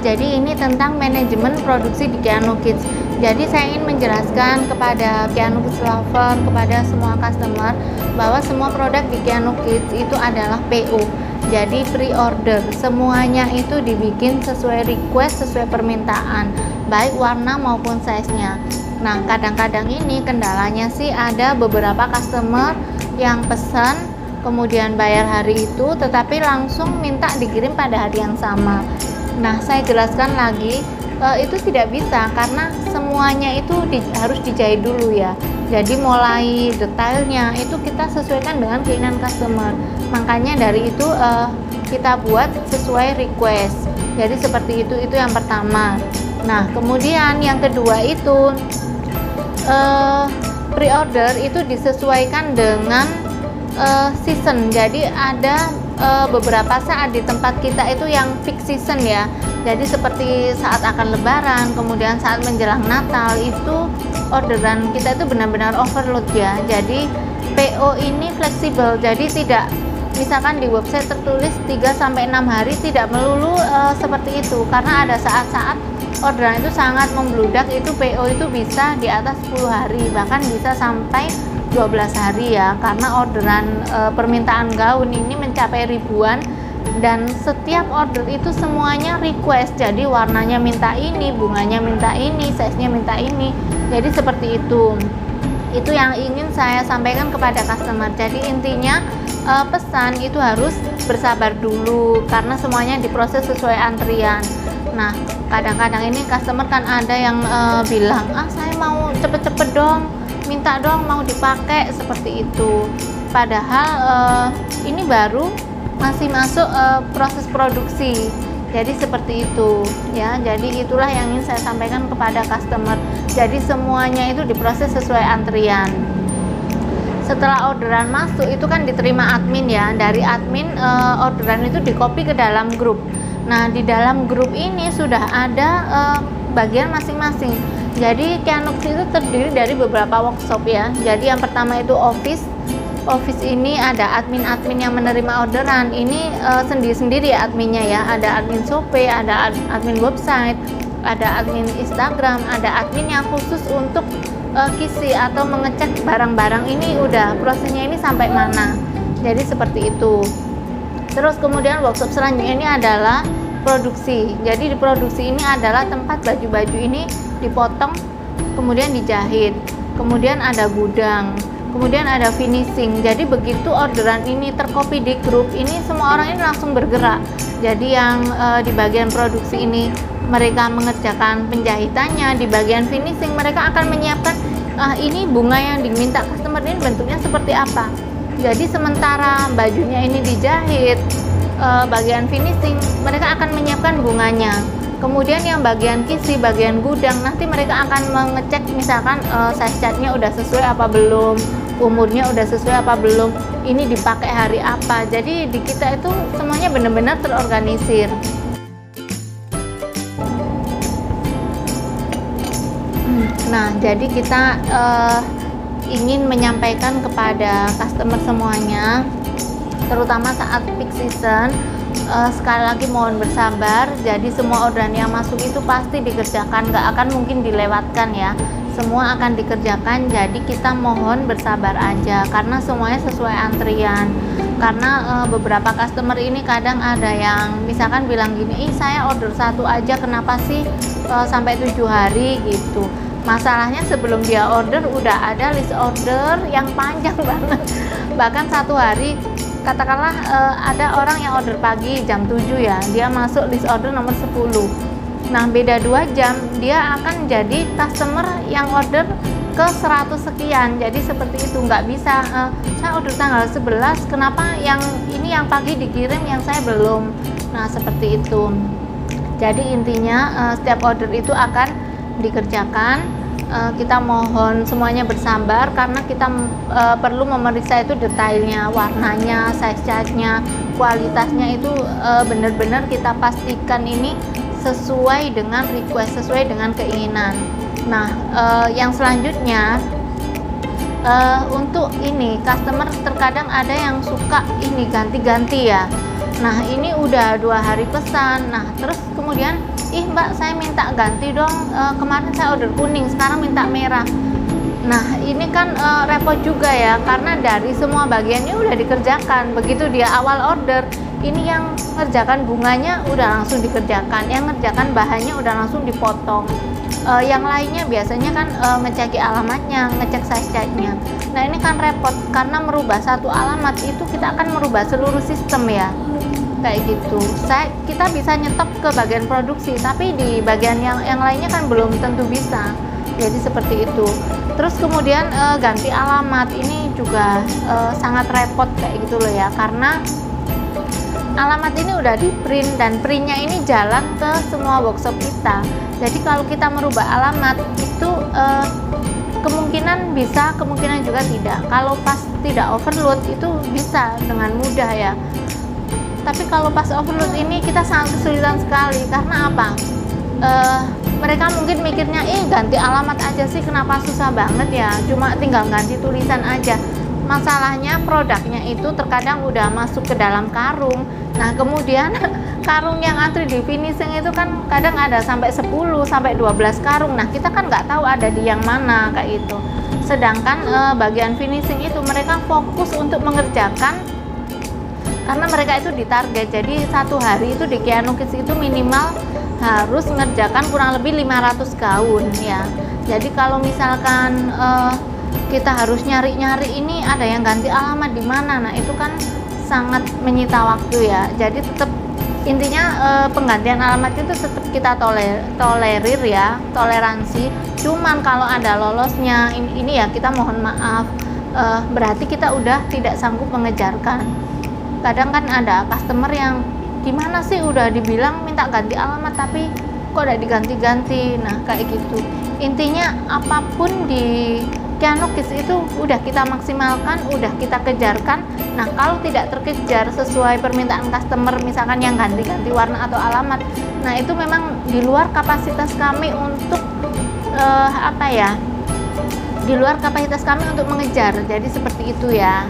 Jadi ini tentang manajemen produksi di Kiano Kids. Jadi saya ingin menjelaskan kepada Kiano Kids lover, kepada semua customer, bahwa semua produk di Kiano Kids itu adalah PO. Jadi pre-order, semuanya itu dibikin sesuai request, sesuai permintaan, baik warna maupun size-nya. Nah, kadang-kadang ini kendalanya sih ada beberapa customer yang pesan kemudian bayar hari itu, tetapi langsung minta dikirim pada hari yang sama. Nah, saya jelaskan lagi, itu tidak bisa karena semuanya itu harus dijahit dulu ya. Jadi mulai detailnya itu kita sesuaikan dengan keinginan customer. Makanya dari itu kita buat sesuai request. Jadi seperti itu yang pertama. Nah, kemudian yang kedua itu pre-order itu disesuaikan dengan season. Jadi ada beberapa saat di tempat kita itu yang fix season ya. Jadi seperti saat akan lebaran, kemudian saat menjelang Natal, itu orderan kita itu benar-benar overload ya. Jadi PO ini fleksibel, jadi tidak, misalkan di website tertulis 3-6 hari, tidak melulu seperti itu, karena ada saat-saat orderan itu sangat membludak, itu PO itu bisa di atas 10 hari, bahkan bisa sampai 12 hari ya, karena orderan permintaan gaun ini mencapai ribuan, dan setiap order itu semuanya request. Jadi warnanya minta ini, bunganya minta ini, size-nya minta ini. Jadi seperti itu yang ingin saya sampaikan kepada customer. Jadi intinya pesan itu harus bersabar dulu karena semuanya diproses sesuai antrian. Nah, kadang-kadang ini customer kan ada yang bilang, saya mau cepet-cepet dong, minta dong mau dipakai, seperti itu. Padahal ini baru masih masuk proses produksi. Jadi seperti itu ya. Jadi itulah yang ingin saya sampaikan kepada customer. Jadi semuanya itu diproses sesuai antrian. Setelah orderan masuk itu kan diterima admin ya. Dari admin orderan itu dikopi ke dalam grup. Nah, di dalam grup ini sudah ada bagian masing-masing. Jadi Kiano Kids itu terdiri dari beberapa workshop ya. Jadi yang pertama itu office ini ada admin-admin yang menerima orderan. Ini sendiri-sendiri ya adminnya ya. Ada admin Shopee, ada admin website, ada admin Instagram, ada admin yang khusus untuk kisi atau mengecek barang-barang ini udah prosesnya ini sampai mana. Jadi seperti itu. Terus kemudian workshop selanjutnya ini adalah produksi. Jadi di produksi ini adalah tempat baju-baju ini dipotong kemudian dijahit. Kemudian ada gudang. Kemudian ada finishing. Jadi begitu orderan ini tercopy di grup ini, semua orang ini langsung bergerak. Jadi yang di bagian produksi ini mereka mengerjakan penjahitannya, di bagian finishing mereka akan menyiapkan ini bunga yang diminta customer ini bentuknya seperti apa. Jadi sementara bajunya ini dijahit, bagian finishing mereka akan menyiapkan bunganya. Kemudian yang bagian kisi, bagian gudang, nanti mereka akan mengecek misalkan size chartnya udah sesuai apa belum, umurnya udah sesuai apa belum, ini dipakai hari apa. Jadi di kita itu semuanya benar-benar terorganisir. Nah, jadi kita ingin menyampaikan kepada customer semuanya, terutama saat peak season, sekali lagi mohon bersabar. Jadi semua orderan yang masuk itu pasti dikerjakan, nggak akan mungkin dilewatkan ya, semua akan dikerjakan. Jadi kita mohon bersabar aja karena semuanya sesuai antrian. Karena beberapa customer ini kadang ada yang misalkan bilang gini, saya order satu aja kenapa sih sampai 7 hari gitu. Masalahnya sebelum dia order udah ada list order yang panjang banget, bahkan satu hari. Katakanlah ada orang yang order pagi jam 7 ya, dia masuk list order nomor 10. Nah, beda 2 jam dia akan jadi customer yang order ke 100 sekian. Jadi seperti itu, nggak bisa saya order tanggal 11, kenapa yang ini yang pagi dikirim yang saya belum. Nah, seperti itu. Jadi intinya setiap order itu akan dikerjakan. Kita mohon semuanya bersabar karena kita perlu memeriksa itu detailnya, warnanya, size chart-nya, kualitasnya itu benar-benar kita pastikan ini sesuai dengan request, sesuai dengan keinginan. Nah, yang selanjutnya untuk ini customer terkadang ada yang suka ini ganti-ganti ya. Nah ini udah 2 hari pesan. Nah terus kemudian, ih mbak saya minta ganti dong, kemarin saya order kuning sekarang minta merah. Nah ini kan repot juga ya, karena dari semua bagiannya udah dikerjakan. Begitu dia awal order, ini yang ngerjakan bunganya udah langsung dikerjakan, yang ngerjakan bahannya udah langsung dipotong. Yang lainnya biasanya kan ngecek alamatnya, ngecek size chart-nya. Nah ini kan repot, karena merubah satu alamat itu kita akan merubah seluruh sistem ya, kayak gitu. Kita bisa nyetop ke bagian produksi, tapi di bagian yang lainnya kan belum tentu bisa. Jadi seperti itu. Terus kemudian ganti alamat ini juga sangat repot kayak gitu loh ya, karena alamat ini udah di print dan printnya ini jalan ke semua workshop kita. Jadi kalau kita merubah alamat itu kemungkinan bisa, kemungkinan juga tidak. Kalau pas tidak overload itu bisa dengan mudah ya. Tapi kalau pas overload ini kita sangat kesulitan sekali. Karena apa? Mereka mungkin mikirnya, ganti alamat aja sih, kenapa susah banget ya, cuma tinggal ganti tulisan aja. Masalahnya produknya itu terkadang udah masuk ke dalam karung. Nah kemudian karung yang antri di finishing itu kan kadang ada sampai 10 sampai 12 karung. Nah kita kan nggak tahu ada di yang mana kayak gitu. Sedangkan bagian finishing itu mereka fokus untuk mengerjakan, karena mereka itu ditarget. Jadi satu hari itu di Keanu Kids itu minimal harus mengerjakan kurang lebih 500 gaun ya. Jadi kalau misalkan kita harus nyari-nyari ini ada yang ganti alamat di mana, nah itu kan sangat menyita waktu ya. Jadi tetap intinya penggantian alamat itu tetap kita tolerir ya, toleransi. Cuman kalau ada lolosnya ini ya kita mohon maaf, berarti kita udah tidak sanggup mengejarkan. Kadang kan ada customer yang gimana sih udah dibilang minta ganti alamat tapi kok udah diganti-ganti. Nah kayak gitu. Intinya apapun di Keanu Kids itu udah kita maksimalkan, udah kita kejarkan. Nah kalau tidak terkejar sesuai permintaan customer, misalkan yang ganti-ganti warna atau alamat, nah itu memang di luar kapasitas kami untuk di luar kapasitas kami untuk mengejar. Jadi seperti itu ya.